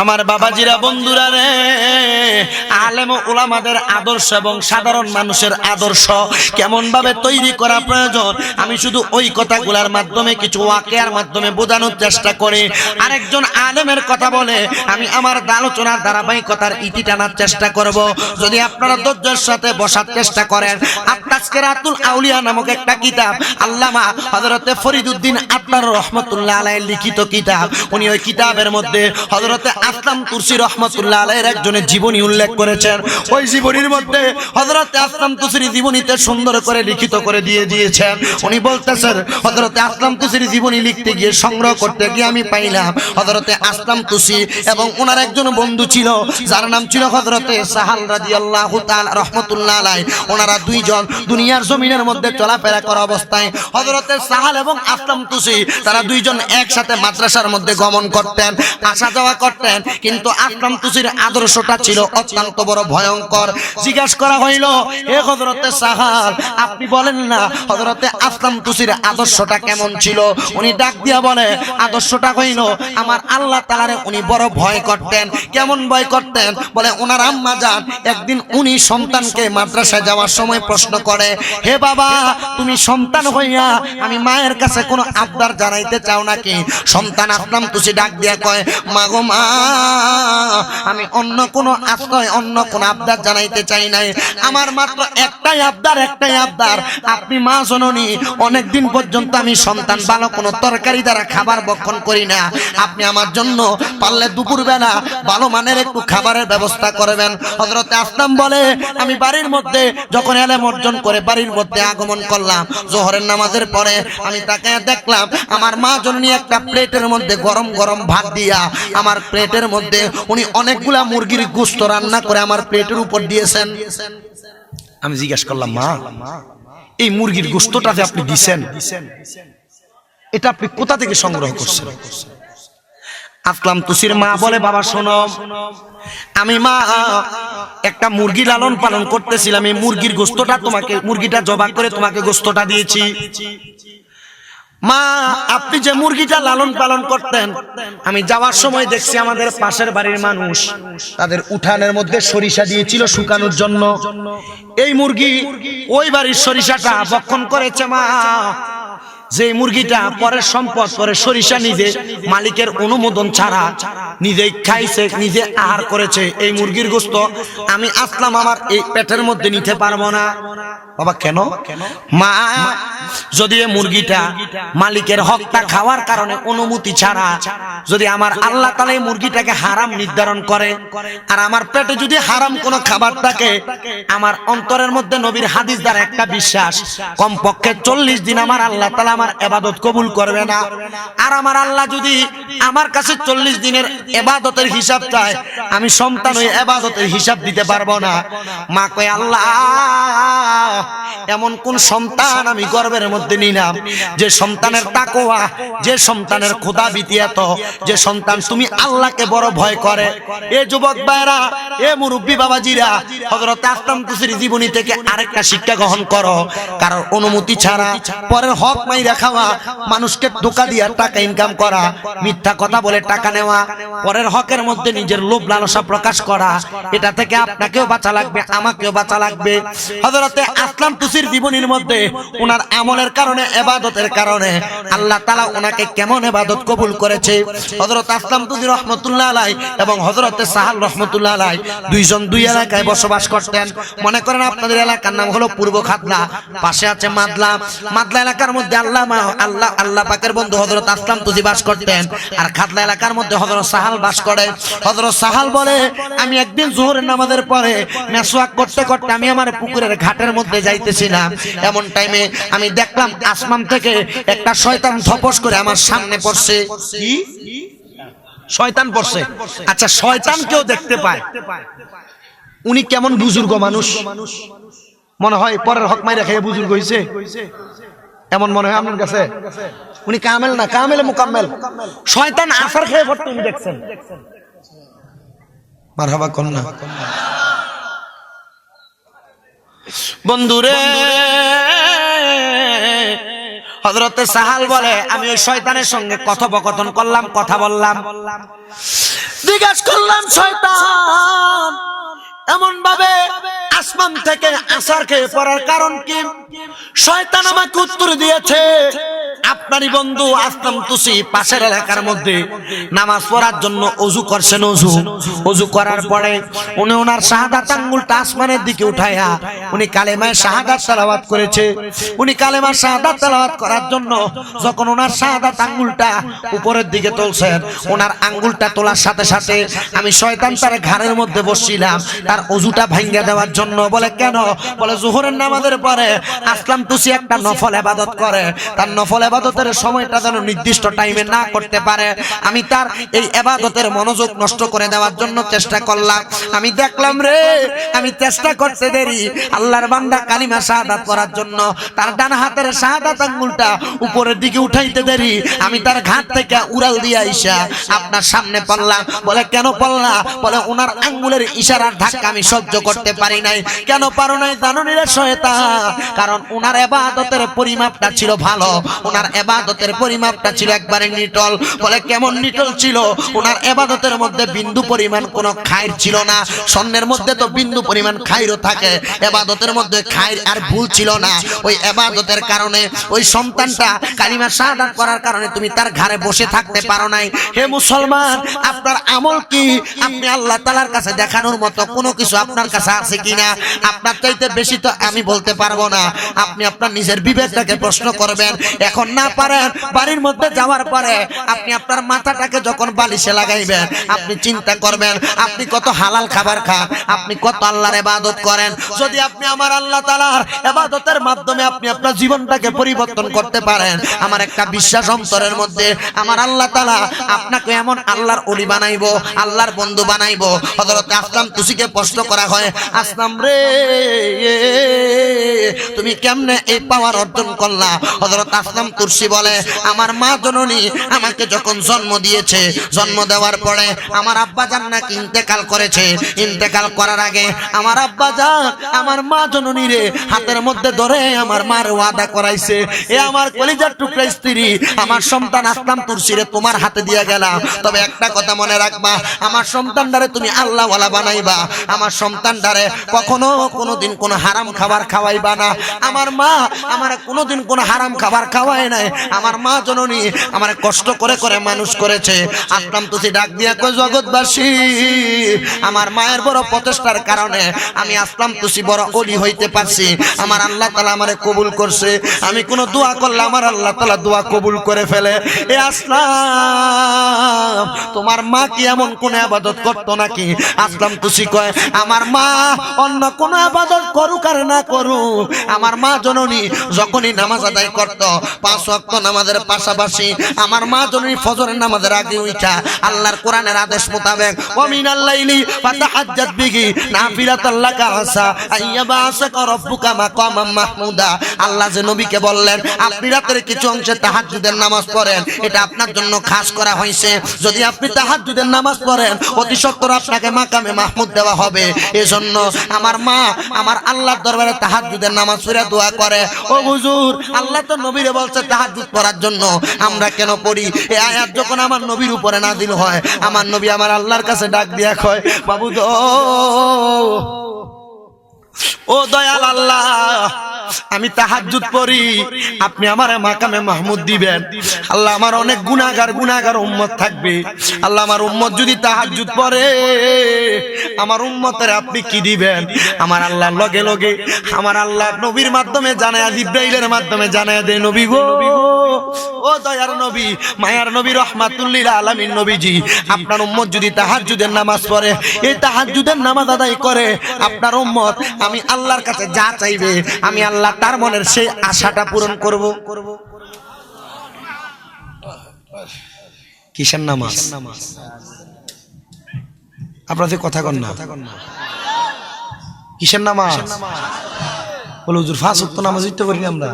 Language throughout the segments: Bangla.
আমার বাবাজিরা বন্ধুরা রে, আলেম ও উলামাদের আদর্শ এবং সাধারণ মানুষের আদর্শ কেমন ভাবে তৈরি করা প্রয়োজন আমি শুধু ওই কথাগুলোর মাধ্যমে কিছু ওয়াকিয়ার মাধ্যমে বোঝানোর চেষ্টা করি। আরেকজন আলেমের কথা বলে আমি আমার আলোচনার ধারাবাহিকতার ইতি টানার চেষ্টা করব। যদি আপনারা ধৈর্যের সাথে বসার চেষ্টা করেন, তাজকিরাতুল আউলিয়া নামক একটা কিতাব আল্লামা হযরতে ফরিদউদ্দীন আত্মার রহমাতুল্লাহ আলাইহির লিখিত কিতাব, উনি ওই কিতাবের মধ্যে হযরতে আসলাম তুসি রহমাতুল্লাহ আলাইহির একজনের জীবনী উল্লেখ করেছেন। ওই জীবনীর মধ্যে হযরতে আসলাম তুসির জীবনীতে সুন্দর করে লিখিত করে দিয়েছেন। উনি বলতেছেন হযরতে আসলাম তুসির জীবনী লিখতে গিয়ে সংগ্রহ করতে গিয়ে আমি পাইলাম হযরতে আসলাম তুসি এবং ওনার একজন বন্ধু ছিল যার নাম ছিল হযরতে সাহাল রাদিয়াল্লাহু তাআলা রহমাতুল্লাহ আলাইহি। ওনারা দুইজন দুনিয়ার জমিনের মধ্যে চলাফেরা করা অবস্থায় হযরতে সাহাল এবং আসলাম তুসি তারা দুইজন একসাথে মাদ্রাসার মধ্যে গমন করতেন, আসা যাওয়া করতেন। কিন্তু আসলাম তুসির আদর্শটা ছিল অত্যন্ত বড় ভয়ঙ্কর। জিজ্ঞাসা করা হইল, হে হযরতে সাহাল, আপনি বলেন না হযরতে আসলাম তুসির আদর্শটা কেমন ছিল? উনি ডাক দিয়া বলে, আদর্শটা হইল আমার আল্লাহ তাআলারে উনি বড় ভয় করতেন। কেমন ভয় করতেন? বলে ওনার আম্মা জান একদিন উনি সন্তানকে মাদ্রাসায় যাওয়ার সময় প্রশ্ন করে, হে বাবা, তুমি সন্তান হইয়া আমি মায়ের কাছে কোনো আবদার জানাইতে চাও নাকি? সন্তান আসলাম তুসি ডাক দিয়া কয়, মা গো মা, আমি অন্য কোনো আশ্রয় অন্য কোনো আবদার জানাইতে চাই নাই, আমার মাত্র একটাই আবদার, আপনি মা জননী, অনেকদিন পর্যন্ত আমি সন্তান ভালো কোনো তরকারি দ্বারা খাবার ভক্ষণ করি না, আপনি আমার জন্য পারলে দুপুরবেলা ভালো মানের একটু খাবারের ব্যবস্থা করবেন। হযরতে আসলাম বলে, আমি বাড়ির মধ্যে যখন এলেম অর্জন করে বাড়ির মধ্যে আগমন করলাম, জোহরের নামাজের পরে আমি তাকে দেখলাম আমার মা জননী একটা প্লেটের মধ্যে গরম গরম ভাত দিয়া আমার প্লেটের মধ্যে উনি অনেকগুলা মুরগির গোশত রান্না করে আমার প্লেটের উপর দিয়েছেন। আমি জিজ্ঞাসা করলাম, মা, এই মুরগির গোশতটা যে আপনি দিয়েছেন এটা আপনি কোথা থেকে সংগ্রহ করছেন? আসলাম তুসির মা বলে, বাবা শোনো, আমি মা একটা মুরগি লালন পালন করতেছিলাম, এই মুরগির গোশতটা তোমাকে, মুরগিটা জবাই করে তোমাকে গোশতটা দিয়েছি। মা, আপনি যে মুরগিটা লালন পালন করতেন, আমি যাওয়ার সময় দেখছি আমাদের পাশের বাড়ির মানুষ তাদের উঠানের মধ্যে সরিষা দিয়েছিল শুকানোর জন্য। এই মুরগি ওই বাড়ির সরিষাটা ভক্ষণ করেছে মা। যে মুরগিটা পরের সম্পদ, পরে সরিষা নিজে মালিকের অনুমোদন ছাড়া নিজেই খাইছে, নিজে আহার করেছে, এই মুরগির গোশত আমি আসলাম আমার এই পেটের মধ্যে নিতে পারবো না। বাবা কেন? মা, যদি এই মুরগিটা মালিকের হকটা খাওয়ার কারণে অনুমতি ছাড়া যদি আমার আল্লাহ তাআলা এই মুরগিটাকে হারাম নির্ধারণ করে আর আমার পেটে যদি হারাম কোনো খাবার থাকে, আমার অন্তরের মধ্যে নবীর হাদিস দ্বারা একটা বিশ্বাস, কমপক্ষে 40 দিন আমার আল্লাহ তাআলা আমার ইবাদত কবুল করবে না। আর আমার আল্লাহ যদি আমার কাছে 40 দিনের ইবাদতের হিসাব চায়, আমি সন্তান ওই ইবাদতের হিসাব দিতে পারবো না। মা কয়, আল্লাহ, এমন কোন সন্তান আমি গর্ভের মধ্যে নিলাম যে সন্তানের তাকওয়া, যে সন্তানের খোদাভীতি এত, যে সন্তান তুমি আল্লাহকে বড় ভয় করে। এ যুবক ভাইরা, এ মুরব্বী বাবাজিরা, হযরত আসলাম তুসির জীবনী থেকে আরেকটা শিক্ষা গ্রহণ করো। কারণ অনুমতি ছাড়া পরের হক মাইরা খাওয়া, মানুষকে ধোঁকা দিয়া টাকা ইনকাম করা, মিথ্যা কথা বলে টাকা নেওয়া, পরের হকের মধ্যে নিজের লোভ লালসা প্রকাশ করা, এটা থেকে আপনাকেও বাঁচা লাগবে, আমাকেও বাঁচা লাগবে। হযরতে আসলাম তুসির জীবনীর মধ্যে ওনার আমলের কারণে, ইবাদতের কারণে আল্লাহ তাআলা ওনাকে কেমন ইবাদত কবুল করেছে। হযরত আসলাম তুসি রহমাতুল্লাহ আলাইহি এবং হযরতে সাহাল রহমাতুল্লাহ আলাইহি দুইজন দুই এলাকায় বসবাস করতেন। মনে করেন আপনাদের এলাকার নাম হলো পূর্ব খাতলা, পাশে আছে মাদলা। মাদলা এলাকার মধ্যে আল্লাহ পাকের বন্ধু হযরত আসলাম তুসি বাস করতেন, আর খাতলা এলাকার মধ্যে হযরত সাহাল বাস করে। হযরত সাহাল বলে, আমি একদিন যোহরের নামাজের পরে মেসওয়াক করতে করতে আমি আমার পুকুরের ঘাটের মধ্যে যাইতেছিলাম, এমন টাইমে আমি দেখলাম আসমান থেকে একটা শয়তান ধপস করে আমার সামনে পড়ছে। কি শয়তান পড়ছে? আচ্ছা, শয়তান কেউ দেখতে পায়? উনি কেমন বুজুর্গ মানুষ, মনে হয় পরের হক মাইরা খেয়ে বুজুর্গ হইছে, এমন মনে হয় আপনার কাছে? উনি কামেল না, কামেলে মুকাম্মেল। শয়তান আসার খেয়ে পড়তে উনি দেখছেন। মারহাবা কন্যা। বন্ধুরে, হযরতে সাহাল বলে, আমি ওই শয়তানের সঙ্গে কথোপকথন করলাম, কথা বললাম। জিজ্ঞেস করলাম শয়তান এমন ভাবে আসমান থেকে আছাড় খেয়ে পড়ার কারণ কি? শয়তান আমাকে উত্তর দিয়েছে, আপনারই বন্ধু আসলাম তুসি পাশের এলাকার মধ্যে নামাজ পড়ার জন্য ওযু করছেন। ওযু করার পরে উনি ওনার শাহাদাত আঙ্গুলটা আসমানের দিকে উঠায়া উনি কালেমায়ে শাহাদাত তেলাওয়াত করেছে। উনি কালেমা শাহাদাত তেলাওয়াত করার জন্য যখন ওনার শাহাদাত আঙ্গুলটা উপরের দিকে তুলছেন, ওনার আঙ্গুলটা তোলার সাথে সাথে আমি শয়তান তার ঘাড়ের মধ্যে বসছিলাম তার ওযুটা ভাঙিয়ে দেওয়ার জন্য। বলে কেন? বলে যোহরের নামাজের পরে আসলাম তুসি একটা নফল ইবাদত করে, তার নফল ইবাদতের সময়টা যেন নির্দিষ্ট টাইমে না করতে পারে, আমি তার এই ইবাদতের মনোযোগ নষ্ট করে দেওয়ার জন্য চেষ্টা করলাম। আমি দেখলাম রে, আমি চেষ্টা করতে দেরি আল্লাহর বান্দা কালিমা শাহাদাত করার জন্য তার ডান হাতের শাহাদাত আঙ্গুলটা উপরের দিকে উঠাইতে দেরি, আমি তার ঘাট থেকে উড়াল দিয়ে আইসা আপনার সামনে পড়লাম। বলে কেন পড়লা? বলে ওনার আঙ্গুলের ইশারার ধাক্কা আমি সহ্য করতে পারি নাই। কেন পারো নাই জানো নি রে শয়তান? কারণ ওনার ইবাদতের পরিমাপটা ছিল ভালো, ওনার ইবাদতের পরিমাপটা ছিল একবারে নিটল। বলে কেমন নিটল ছিল? ওনার ইবাদতের মধ্যে বিন্দু পরিমাণ কোনো খাইর ছিল না। স্বর্ণের মধ্যে তো বিন্দু পরিমাণ খাইরও থাকে, ইবাদতের মধ্যে খাইর আর ভুল ছিল না। ওই ইবাদতের কারণে ওই সন্তানটা কালিমা শাহাদাত করার কারণে তুমি তার ঘরে বসে থাকতে পারো নাই। হে মুসলমান, আপনার আমল কি? আপনি আল্লাহ তাআলার কাছে দেখানোর মতো কোনো কিছু আপনার কাছে আছে কিনা? আপনার চাইতে বেশি তো আমি বলতে পারবো না। আপনি আপনার নিজের বিবেকটাকে প্রশ্ন করবেন। এখন না পারেন, বাড়ির মধ্যে যাওয়ার পরে আপনি আপনার মাথাটাকে যখন বালিশে লাগাইবেন, আপনি চিন্তা করবেন আপনি কত হালাল খাবার খান, আপনি কত আল্লাহর ইবাদত করেন। যদি আপনি আমার আল্লাহ তাআলার ইবাদতের মাধ্যমে আপনি আপনার জীবনটাকে পরিবর্তন করতে পারেন, আমার একটা বিশ্বাস অন্তরের মধ্যে, আমার আল্লাহ তাআলা আপনাকে এমন আল্লাহর ওলি বানাইবো, আল্লাহর বন্ধু বানাইবো। হযরত আসলাম তুসিকে প্রশ্ন করা হয়, আসলাম রে তুমি কেমনে এই পাওয়ার অর্জন করলা? হযরত আসলাম তুসি বলে, আমার মা জননী আমাকে যখন জন্ম দিয়েছে, জন্ম দেওয়ার পরে আমার আব্বা জান নাকি ইন্তেকাল করেছে। ইন্তেকাল করার আগে আমার আব্বা জান আমার মা জননী রে হাতের মধ্যে ধরে আমার মার ওয়াদা করাইছে, এ আমার কলিজার টুকরা স্ত্রী, আমার সন্তান আসলাম তুসি রে তোমার হাতে দিয়ে গেলাম। তবে একটা কথা মনে রাখবা, আমার সন্তানটারে তুমি আল্লাহ ওয়ালা বানাইবা, আমার সন্তানটারে কখনো কোনোদিন কোনো হারাম খাবার খাওয়াইবা না। আমার মা আমার কোনোদিন কোনো হারাম খাবার খাওয়ায় নাই। আমার মা জননী আমার কষ্ট করে করে মানুষ করেছে। আসলাম তুসি ডাক দিয়া কই, জগৎবাসী, আমার মায়ের বড় প্রচেষ্টার কারণে আমি আসলাম তুসি বড় ওলি হইতে পারছি। আমার আল্লাহ তাআলা আমারে কবুল করছে। আমি কোনো দোয়া করলে আমার আল্লাহ তাআলা দোয়া কবুল করে ফেলে। এ আসলাম, তোমার মা কি এমন কোন ইবাদত করতো নাকি? আসলাম তুসি কয়, আমার মা অন্য কোন ইবাদত করুক আর না করুক, আমার মা জননী যখনই নামাজ আদায় করত 5 ওয়াক্ত নামাজের পাশাপাশি আমার মা জননী ফজরের নামাজের আগে উঠা আল্লাহর কোরআনের আদেশ মোতাবেক ওয়া মিনাল লাইলি ফাতাহাজ্জাত বিহি নাফিলাতাল লাকা আসা আইয়াবাসাকা রাব্বুকা মাকামাম মাহমুদা। আল্লাহ যে নবীকে বললেন আপনি রাতের কিছু অংশে তাহাজ্জুদের নামাজ পড়েন, এটা আপনার জন্য খাস করা হয়েছে। যদি আপনি তাহাজ্জুদের নামাজ পড়েন অতি সত্বর আপনাকে মাকামে মাহমুদ দেওয়া হবে। এজন্য আমার মা আমার আল্লাহর দরবারে তাহাজ্জুদের নামাজ পড়ে দোয়া করে। ও হুজুর, আল্লাহ তো নবীরে বলছে তাহাজ্জুদ পড়ার জন্য, আমরা কেন পড়ি? এই আয়াত যখন আমার নবীর উপরে নাযিল হয়, আমার নবী আমার আল্লাহর কাছে ডাক দিয়া কয়, বাবু গো, ও দয়াল আল্লাহ, আমি তাহাজ্জুদ পড়ি, আপনি আমারে মাকামে মাহমুদ দিবেন। আল্লাহ, আমার অনেক গুনাহগার উম্মত থাকবে। আল্লাহ, আমার উম্মত যদি তাহাজ্জুদ পড়ে, আমার উম্মতের আপনি কি দিবেন? আমার আল্লাহ লগে লগে আমার আল্লাহ নবীর মাধ্যমে জানায়া, জিবরাইলের মাধ্যমে জানায়া দেয়, নবী গো, ও দয়ার নবী, মায়ার নবী, রাহমাতুল লিল আলামিন নবীজি, আপনার উম্মত যদি তাহাজ্জুদের নামাজ পড়ে, এই তাহাজ্জুদের নামাজ আদায় করে, আপনার উম্মত আমি আল্লাহর কাছে যা চাইবে আমি আল্লাহ তার মনের সেই আশাটা পূরণ করব। কিসের নামাজ? আপনাদের কথা কন না, কিসের নামাজ? বলে হুজুর 5 ওয়াক্ত নামাজ পড়তে পারি আমরা,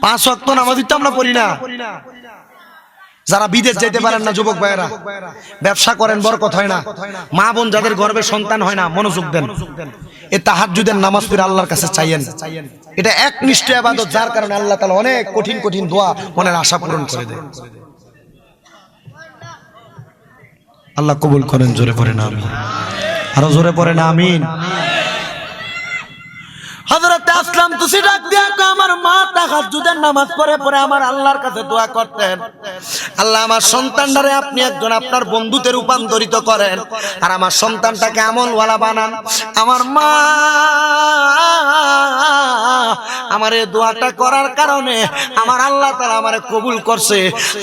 5 ওয়াক্ত নামাজ তো আমরা পড়ি না। যারা বিদেশ যেতে পারেন না, যুবক ভাইয়েরা, ব্যবসা করেন, বরকত হয় না, মা বোন যাদের গর্ভে সন্তান হয় না, মনোযোগ দেন, এই তাহাজ্জুদের নামাজ পড়ে আল্লাহর কাছে চাইয়েন। এটা একনিষ্ঠ ইবাদত, যার কারণে আল্লাহ তাআলা অনেক কঠিন কঠিন দোয়া মনের আশা পূরণ করে দেয়। আল্লাহ কবুল করেন। জোরে পড়েন আমিন, আরো জোরে পড়েন আমিন। হযরত আসলাম তুসি ডাক দিয়া আমার মা তাহাজ্জুদের নামাজ পড়ে পড়ে আমার আল্লাহর কাছে দোয়া করতেন, আল্লাহ আমার সন্তানটারে আপনি একজন আপনার বন্ধুতে রূপান্তরিত করেন আর আমার সন্তানটাকে আমলওয়ালা বানান। আমার মা আমার এই দোয়াটা করার কারণে আমার আল্লাহ তাআলা আমারে কবুল করছে।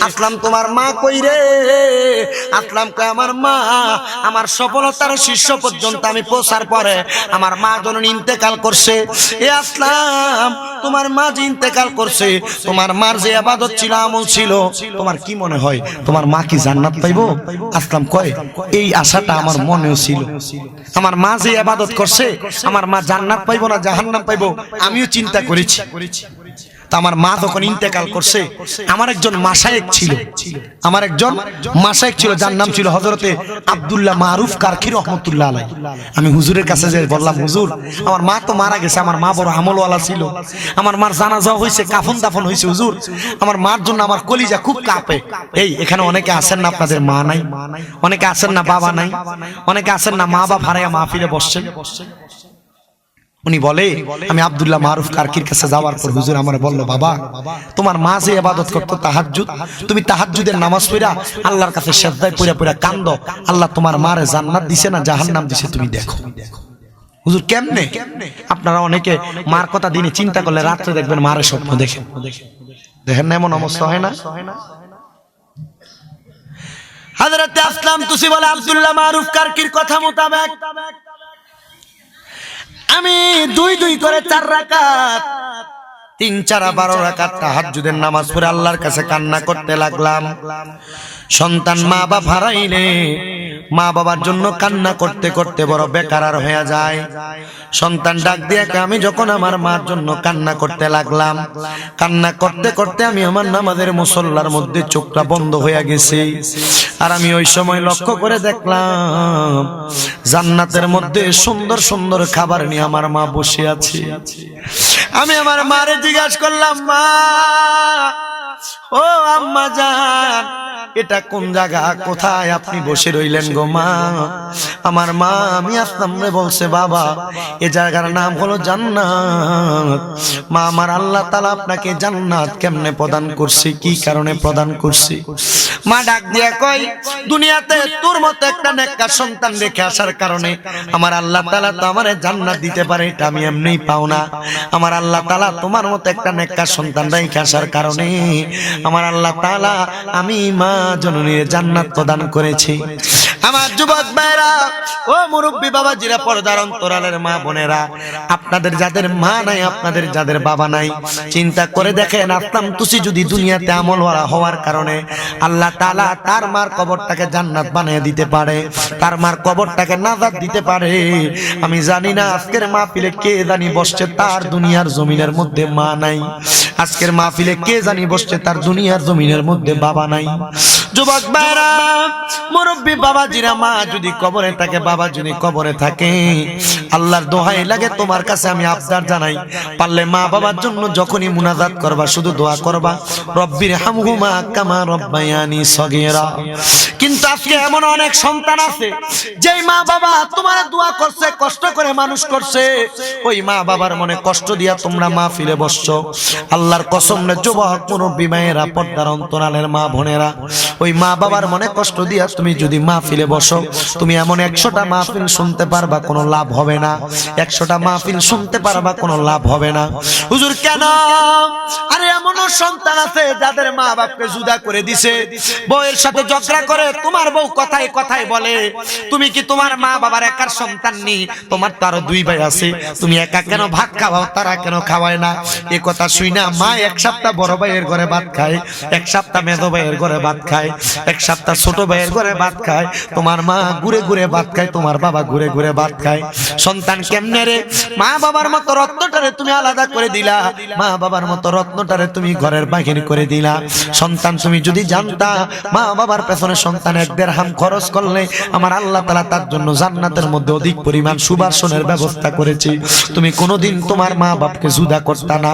আসলাম তোমার মা কই রে? আসলাম কয় আমার মা আমার সফলতার শীর্ষ পর্যন্ত আমি পৌঁছার পরে আমার মা জননী ইন্তেকাল করছে। এ আসলাম তোমার মা যে ইন্তেকাল করছে, তোমার মার যে ইবাদত ছিল, আমল ছিল, তোমার কি মনে হয় তোমার মা কি জান্নাত পাইবো? আসলাম কয় এই আশাটা আমার মনেও ছিল। আমার মা যে ইবাদত করছে আমার মা জান্নাত পাইবো না জাহান্নাম পাইবো আমিও চিন্তা করেছি। আমার মা যখন ইন্তেকাল করছে আমার একজন মাশায়েখ ছিল, আমার একজন মাশায়েখ ছিল যার নাম ছিল হযরতে আব্দুল্লাহ মারুফ কারখী রাহমাতুল্লাহ আলাইহি। আমি হুজুরের কাছে যে বললাম, হুজুর আমার মা তো মারা গেছে, আমার মা বড় আমলওয়ালা ছিল, আমার মার জানাজা হয়েছে, কাফন দাফন হয়েছে, হুজুর আমার মার জন্য আমার কলিজা খুব কাঁপে। এই এখানে অনেকে আছেন না আপনাদের মা নাই, অনেকে আছেন না বাবা নাই, অনেকে আছেন না মা বাবা হারায়া মাহফিলে বসছেন। উনি বলে আমি আব্দুল্লাহ মারুফ কারকির কাছে যাওয়ার পর হুজুর আমারে বলল, বাবা তোমার মা যে ইবাদত করতো তাহাজ্জুদ, তুমি তাহাজ্জুদের নামাজ পড়া আল্লাহর কাছে সিজদায় পড়া পড়া কান্দো, আল্লাহ তোমার মারে জান্নাত দিছে না জাহান্নাম দিছে তুমি দেখো। হুজুর কেমনে? আপনারা অনেকে মার কথা দিনে চিন্তা করলে রাত্রে দেখবেন মারে স্বপ্ন দেখেন, দেখেন না এমন অবস্থা হয় না? হযরত আসলাম তুসি বলে আব্দুল্লাহ মারুফ কারকির কথা মোতাবেক আমি দুই করে 4 রাকাত 3 4 12 রাকাত তাহাজ্জুদের নামাজ পড়ে আল্লাহর কাছে কান্না করতে লাগলাম। সন্তান মা বাবা হারাইলে মা বাবার জন্য কান্না করতে করতে বড় বেকার হয়ে যায়। সন্তান ডাক দিয়ে আমি যখন আমার মার জন্য কান্না করতে লাগলাম, কান্না করতে করতে আমি আমার নামাজের মুসল্লার মধ্যে চোখটা বন্ধ হয়ে গেছে। আর আমি ওই সময় লক্ষ্য করে দেখলাম জান্নাতের মধ্যে সুন্দর সুন্দর খাবার নিয়ে আমার মা বসে আছে। আমি আমার মারে জিজ্ঞাসা করলাম, মা ও আম্মা জান এটা কোন জায়গা, কোথায় আপনি বসে রইলেন গো মা? আমার মা আমি আসলামরে বলছে, বাবা এ জায়গার নাম হলো জান্নাত। মা আমার আল্লাহ তাআলা আপনাকে জান্নাত কেমনে প্রদান করছে, কি কারণে প্রদান করছে? মা ডাক দিয়া কয়, দুনিয়াতে তোর মতো একটা নেককার সন্তান রেখে আসার কারণে আমার আল্লাহ তাআলা তো আমারে জান্নাত দিতে পারে, এটা আমি এমনিই পাও না। আমার আল্লাহ তাআলা তোমার মতো একটা নেককার সন্তান রেখে আসার কারণে আমার আল্লাহ তাআলা আমি মা জননীর জান্নাত প্রদান করেছি। আমার যুবক ভাইরা ও মুরব্বী বাবাজিরা, পর্দার অন্তরালের মা বোনেরা, আপনাদের যাদের মা নাই, আপনাদের যাদের বাবা নাই, চিন্তা করে দেখেন আসলাম তুসি যদি দুনিয়াতে আমলওয়ালা হওয়ার কারণে আল্লাহ তাআলা তার মার কবরটাকে জান্নাত বানিয়ে দিতে পারে, তার মার কবরটাকে নাজাত দিতে পারে। আমি জানি না আজকের মাহফিলে কে জানি বসছে তার দুনিয়ার জমিনের মধ্যে মা নাই, আজকের মাহফিলে কে জানি বসছে তার দুনিয়ার জমিনের মধ্যে বাবা নাই। যুবক ভাইরা মুরব্বী বাবাজিরা, মা যদি কবরে থাকে, বাবা যদি কবরে থাকে, আল্লাহর দোহাই লাগে তোমার কাছে আমি আবদার জানাই, পারলে মা বাবার জন্য যখনই মুনাজাত করবা শুধু দোয়া করবা, রব্বির হামহুমা কামা রব্বায়ানি সগীরা। কিন্তু আজকে এমন অনেক সন্তান আছে যেই মা বাবা তোমার দোয়া করছে, কষ্ট করে মানুষ করছে, ওই মা বাবার মনে কষ্ট দিয়া তোমরা মাহফিলে বসছো। আল্লাহর কসম রে যুবক মুরব্বী মায়েরা, পর্দার অন্তরালের মা বোনেরা, ওই মা বাবার মনে কষ্ট দিয়া তুমি যদি মাহফিলে বসো, তুমি এমন 100টা মাহফিল শুনতে পারবা, কোনো লাভ হবে না। 100টা মাহফিল শুনতে পারবা, কোনো লাভ হবে না। হুজুর কেন? আরে এমনও সন্তান আছে যাদের মা বাপকে জুদা করে দিছে, বউয়ের সাথে ঝগড়া করে, তোমার বউ কথায় কথায় বলে তুমি কি তোমার মা বাবার একার সন্তান নি? তোমার তো আরো 2 ভাই আছে, তুমি একা কেন ভাত খাওয়াও, তারা কেন খাওয়ায় না? এ কথা শুই না মা 1 সপ্তাহ বড় ভাইয়ের ঘরে ভাত খায়, 1 সপ্তাহ মেজো ভাইয়ের ঘরে ভাত খায়, 1 সপ্তাহ ছোট ভাইয়ের ঘরে ভাত খায়। তোমার মা ঘুরে ঘুরে ভাত খায়, তোমার বাবা ঘুরে ঘুরে ভাত খায়। সন্তান কেমনে রে? মা বাবার মতো রত্নটারে তুমি আলাদা করে দিলা, মা বাবার মতো রত্নটারে তুমি ঘরের বাহির করে দিলা। সন্তান তুমি যদি জানতা মা বাবার পেছনে সন্তান 1 দিরহাম খরচ করলে আমার আল্লাহ তাআলা তার জন্য জান্নাতের মধ্যে অধিক পরিমাণ সুবাসনের ব্যবস্থা করেছে, তুমি কোনোদিন তোমার মা বাপকে জুদা করতা না।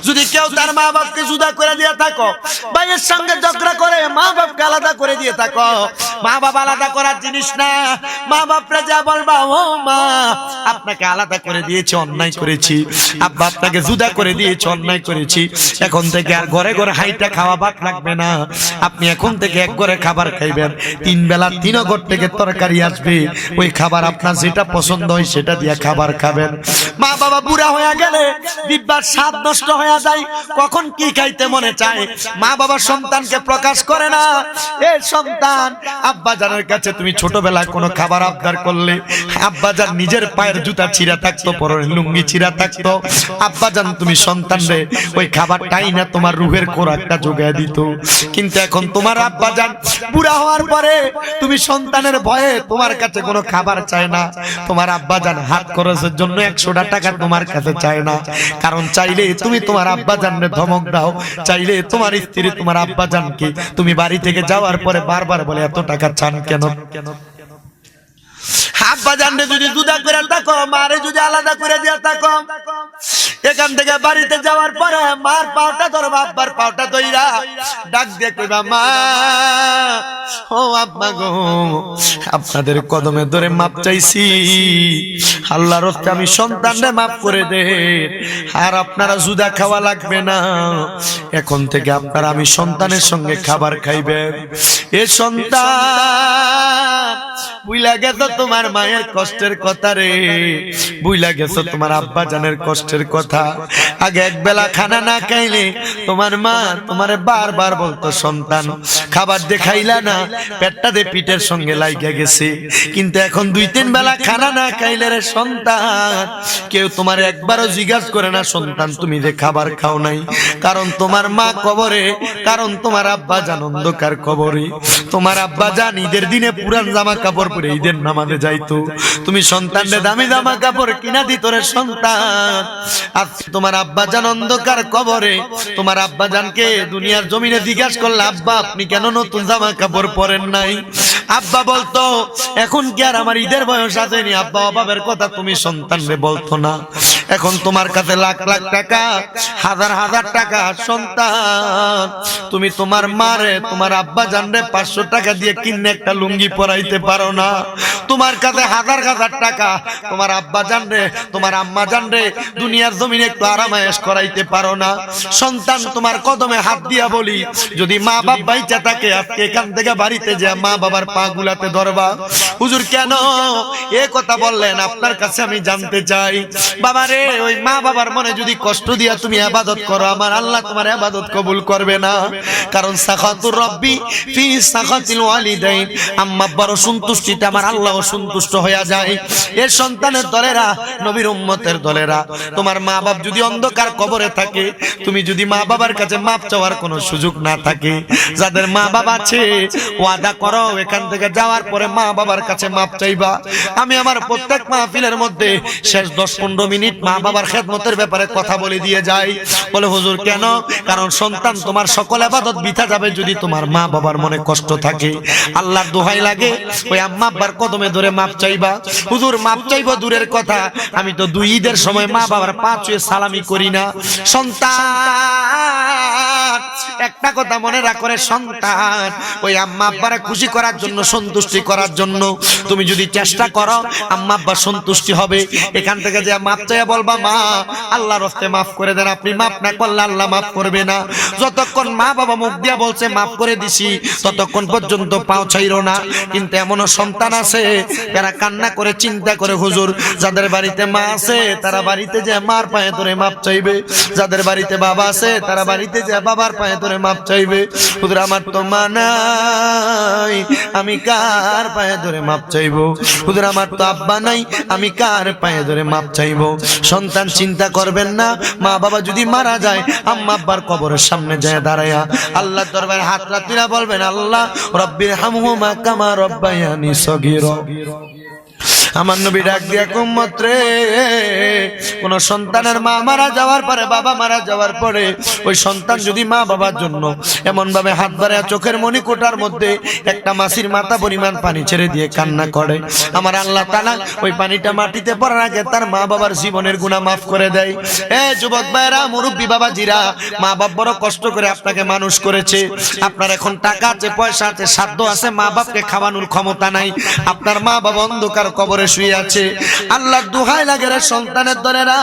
যদি কেউ তার মা বাপকে জুদা করে দিয়ে থাকো, ভাইয়ের সঙ্গে ঝগড়া করে মা বাপকে আলাদা করে দিয়ে থাকো, মা বাবা আলাদা করার জিনিস না। মা বাপরা যা বলবা, ও মা আপনাকে আলাদা করে দিয়েছে, অন্যায় করেছি। আব্বা আপনাকে জুদা করে দিয়েছে, অন্যায় করেছি। এখন থেকে আর ঘরে ঘরে হাইটা খাওয়া ভাত লাগবে না। আপনি এখন থেকে এক ঘরে খাবার খাইবেন, 3 বেলা 3 ঘর থেকে তরকারি আসবে, ওই খাবার আপনার যেটা পছন্দ হয় সেটা দিয়ে খাবার খাবেন। মা বাবা বুড়া হয়ে গেলে দিব্যার স্বাদ নষ্ট হয়ে যায়, কখন কি খাইতে মনে চায় মা বাবা সন্তানকে প্রকাশ করে না। এই সন্তান আব্বা জানের কাছে তুমি ছোটবেলায় কোনো খাবার আবদার করলে, আব্বা জান নিজের পায়ের জুতা ছিঁড়া থাকতো, পরনের লুঙ্গি ছিঁড়া থাকতো, আব্বা জান তুমি সন্তান রে ওই খাবারটাই না তোমার রুহের খোরাকটা যোগায় দিত। কিন্তু এখন তোমার আব্বা জান বুড়া হওয়ার পরে তুমি সন্তানের ভয়ে তোমার কাছে কোনো খাবার চায় না। তোমার আব্বা জান হাত খরচের জন্য 100টা টাকা তোমার কাছে চায় না, কারণ চাইলে তুমি তোমার আব্বা জানরে ধমক দাও, চাইলে তোমার স্ত্রী তোমার আব্বা জানকে তুমি বাড়ি থেকে যাওয়ার পরে বারবার বলে এত টাকা চান কেন? আব্বা জানরে যদি জুদা করে থাকো, মারে যদি আলাদা করে দিয়ে থাকো, এখান থেকে বাড়িতে যাওয়ার পরে মার পাওটা ধরবা, আব্বার পাওটা ধইরা ডাক দিয়ে কইবা, মা ও আব্বা গো, আপনাদের কদমে ধরে মাপ চাইছি, আল্লাহর রাস্তে আমি সন্তানরে মাফ করে দে, আর আপনারা জুদা খাওয়া লাগবে না, এখন থেকে আপনারা আমি সন্তানের সঙ্গে খাবার খাইবেন। এ সন্তান বুইলা গেছো তোমার মায়ের কষ্টের কথা রে, বুইলা গেছো তোমার আব্বা জানের কষ্টের কথা। আগে এক বেলা খানা না খাইলে তোমার মা তোমারে বারবার বলতো, সন্তান খাবার দিয়ে খাইলা না, পেটটা দিয়ে পিঠের সঙ্গে লাইগা গেছে। কিন্তু এখন 2-3 বেলা খানা না খাইলে রে সন্তান, কেউ তোমার একবারও জিজ্ঞাসা করে না সন্তান তুমি যে খাবার খাও নাই, কারণ তোমার মা কবরে, কারণ তোমার আব্বা জান অন্ধকার কবরে। তোমার আব্বা জান ঈদের দিনে পুরান জামা কাপড় পরে ঈদের নামাজে যাইতো, তুমি সন্তানরে দামি জামা কাপড় কিনা দিত রে সন্তান। আজকে তোমার আব্বা জান অন্ধকার কবরে, তোমার আব্বা জানকে দুনিয়ার জমিনে জিজ্ঞাসা করলে, আব্বা আপনি কেন নতুন জামা কাপড় পরেন নাই? আব্বা বলতো, এখন কি আর আমার ঈদের বয়স আসেনি? আব্বা অভাবের কথা তুমি সন্তানরে বলতো না। এখন তোমার কাছে লাখ লাখ টাকা, হাজার হাজার টাকা, সন্তান তুমি তোমার মারে তোমার আব্বা জানরে 500 টাকা দিয়ে কিনে একটা লুঙ্গি পরাইতে পারো না। তোমার কাছে হাজার হাজার টাকা, তোমার আব্বা জানরে তোমার আম্মা জানরে দুনিয়ার জমিনে একটু আরামায়েশ করাইতে পারো না। সন্তান তোমার কদমে হাত দিয়া বলি, যদি মা বাপ বাইচা থাকে আজকে এখান থেকে বাড়িতে যে মা বাবার পা গুলাতে ধরবা। হুজুর কেন এ কথা বললেন? আপনার কাছে আমি জানতে চাই। বাবা রে, ওই মা বাবার মনে যদি কষ্ট দিয়া তুমি ইবাদত করো, আমার আল্লাহ তোমার ইবাদত কবুল করবে না। কারণ সাখাতুর রব্বি ফি সাখাতিল ওয়ালিদাইন, আম্মা আব্বার সন্তুষ্টিতে আমার আল্লাহও সন্তুষ্ট হয়ে যায়। এর সন্তানের দলেরা, নবীর উম্মতের দলেরা, তোমার মা বাপ যদি অন্ধকার কবরে থাকে, তুমি যদি মা বাবার কাছে মাপ চাওয়ার কোনো সুযোগ না থাকে, যাদের মা বাবা আছে ওয়াদা করো এখান থেকে যাওয়ার পরে মা বাবার কাছে মাপ চাইবা। আমি আমার প্রত্যেক মাহফিলের মধ্যে শেষ 10-15 মিনিট মা বাবার খেদমতের ব্যাপারে কথা বলে দিয়ে যাই। বলে হুজুর কেন? কারণ সন্তান তোমার সকল ইবাদত বৃথা যাবে যদি তোমার মা বাবার মনে কষ্ট থাকে। আল্লাহর দোহাই লাগে ওই আম্মা আব্বার কদমে ধরে মাপ চাইবা। হুজুর মাপ চাইবো দূরের কথা, আমি তো 2 ঈদের সময় মা বাবার পা ছুঁয়ে সালামি করি না। সন্তান একটা কথা মনে রাখো রে সন্তান, ওই আম্মা আব্বারে খুশি করার জন্য, সন্তুষ্টি করার জন্য তুমি যদি চেষ্টা করো, আম্মা আব্বা সন্তুষ্টি হবে। এখান থেকে যে মাপ চাইয়া বলবা, মা আল্লাহর রাস্তে মাফ করে দেন, আপনি মাফ না করলে আল্লাহ মাফ করবে না। যতক্ষণ মা বাবা মুখ দিয়া বলছে মাফ করে দিছি, ততক্ষণ পর্যন্ত পাও ছাইরো না। কিন্তু এমনও সন্তান আছে যারা কান্না করে চিন্তা করে, হুজুর যাদের বাড়িতে মা আছে তারা বাড়িতে যে মার পায়ে ধরে মাপ চাইবে, যাদের বাড়িতে বাবা আছে তারা বাড়িতে যে বাবার পায়ে ধরে মাপ চাইবে। হুজুর আমার তো মা নাই, আমি কার পায়ে ধরে মাপ চাইবো? হুজুর আমার তো আব্বা নাই, আমি কার পায়ে ধরে মাপ চাইবো? সন্তান চিন্তা করবেন না, মা বাবা যদি মারা যায় আম্মা আব্বার কবরের সামনে যায় দাঁড়ায়া আল্লাহর দরবারে হাত রাখিয়া বলবেন, আল্লাহ রব্বির হামহুমা কামা রব্বায়ানি সগীরা। আমার নবী ডাক দিয়া উম্মত রে, কোন সন্তানের মা মারা যাওয়ার পরে, বাবা মারা যাওয়ার পরে ওই সন্তান যদি মা বাবার জন্য এমন ভাবে হাত বাড়ায় চোখের মণিকোটার মধ্যে একটা মাছির মাথা পরিমাণ পানি ছেড়ে দিয়ে কান্না করে, আমার আল্লাহ তাআলা ওই পানিটা মাটিতে পড়ার আগে তার মা বাবার জীবনের গুনাহ মাফ করে দেয়। যুবক ভাইরা, মুরব্বী বাবাজিরা, মা বাপ বড় কষ্ট করে আপনাকে মানুষ করেছে। আপনার এখন টাকা আছে, পয়সা আছে, সাধ্য আছে, মা বাপকে খাওয়ানোর ক্ষমতা নাই। আপনার মা বাবা অন্ধকার কবরে শুয়ে আছে। আল্লাহর দোহাই লাগে রে সন্তানের দলেরা,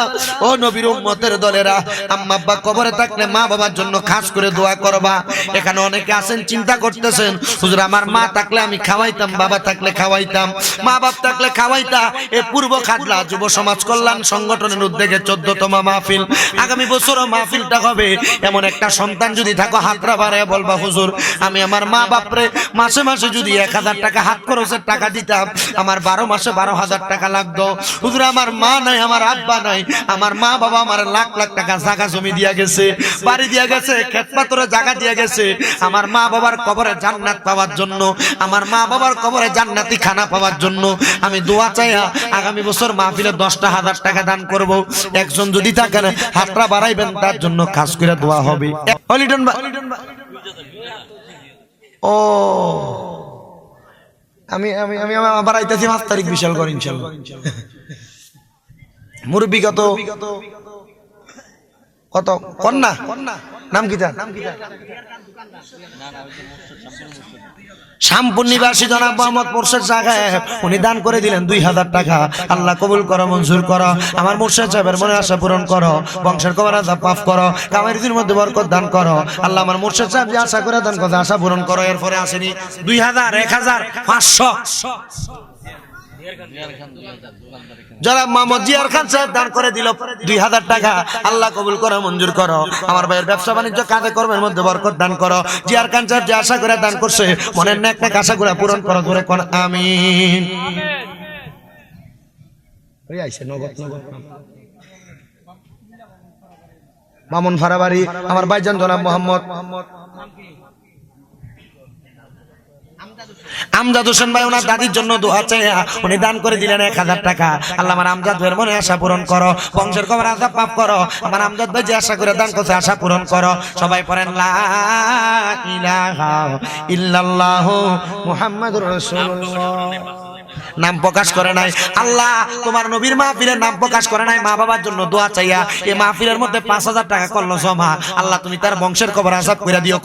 ও নবীর উম্মতের দলেরা, আম্মা আব্বা কবরে থাকলে মা বাবার জন্য খাস করে দোয়া করবা। এখানে অনেকে আছেন চিন্তা করতেছেন, হুজুর আমার মা থাকলে আমি খাওয়াইতাম, বাবা থাকলে খাওয়াইতাম, মা বাপ থাকলে খাওয়াইতা। এ পূর্ব খাদলা যুব সমাজ কল্যাণ সংগঠনের উদ্যোগে 14তম মাহফিল, আগামী বছরও মাহফিলটা হবে। এমন একটা সন্তান যদি থাকো, হাতরা বাড়ায় বলবা, হুজুর আমি আমার মা বাপরে মাসে মাসে যদি 1000 টাকা হাত খরচের টাকা দিতাম, আমার 12 মাসে 12,000 টাকা লাগতো। হুজুর আমার মা নাই, আমার আব্বা নাই, আমার মা বাবা আমার লাখ লাখ টাকা জায়গা জমি দিয়া গেছে, বাড়ি দিয়া গেছে, ক্ষেত পাথরে জায়গা দিয়া গেছে। আমার মা বাবার কবরে জান্নাত পাওয়ার জন্য, আমার মা বাবার কবরে জান্নাতি খানা পাওয়ার জন্য আমি দোয়া চাই আগামী বছর মাহফিলে 10,000 টাকা দান করব। একজন যদি থাকেন হাতটা বাড়াইবেন, তার জন্য কাজ করে দোয়া হবে। ও আমি আমি আমি আবার আইতাছি 5 তারিখ বিশাল করে ইনশাআল্লাহ। মুরব্বি কত কত কন্যা নাম কি তার? শ্যামপুর নিবাসী জনাব মোহাম্মদ মোর্শেদ সাহেব, উনি দান করে দিলেন 2000 টাকা। আল্লাহ কবুল করো, মঞ্জুর করো। আমার মোর্শেদ সাহেবের মনে আশা পূরণ করো, বংশের কবর আযাব মাফ করো, কামাইরির মধ্যে বরকত দান করো। আল্লাহ আমার মোর্শেদ সাহেব যে আশা করে দান করে আশা পূরণ করো। এরপরে আসেনি 2000, 1000, 500। জনাব মোহাম্মদ জিয়ার খান সাহেব দান করে দিল 2000 টাকা। আল্লাহ কবুল করো, মঞ্জুর করো। আমার ভাইয়ের ব্যবসা বাণিজ্য কাজে কর্মের মধ্যে বরকত দান করো। জিয়ার খান সাহেব যে আশা করে দান করছে, মনের নেক নেক আশা করে পূরণ করো। ধরে কোন আমিন। মামুন ফারাবাড়ি, আমার ভাইজান জনাব মোহাম্মদ আমজাদ হোসেন ভাই, ওনার দাদির জন্য দোয়া চাই, উনি দান করে দিলেন 1000 টাকা। আল্লাহ আমার আমজাদ ভাইয়ের মনে আশা পূরণ করো, বংশের কবর আযাব মাফ করো। আমার আমজাদ ভাই যে আশা করে দান করছে, আশা পূরণ করো। সবাই পড়েন লা ইলাহা ইল্লাল্লাহু মুহাম্মাদুর রাসূলুল্লাহ। নাম প্রকাশ করে নাই আল্লাহ, তোমার নবীর মাহফিলের নাম প্রকাশ করে নাই, মা বাবার জন্য দোয়া চাইয়া এই মাহফিলের মধ্যে 5000 টাকা করলো জমা। আল্লাহ তুমি তার বংশের কবর আযাব কইরা দিও।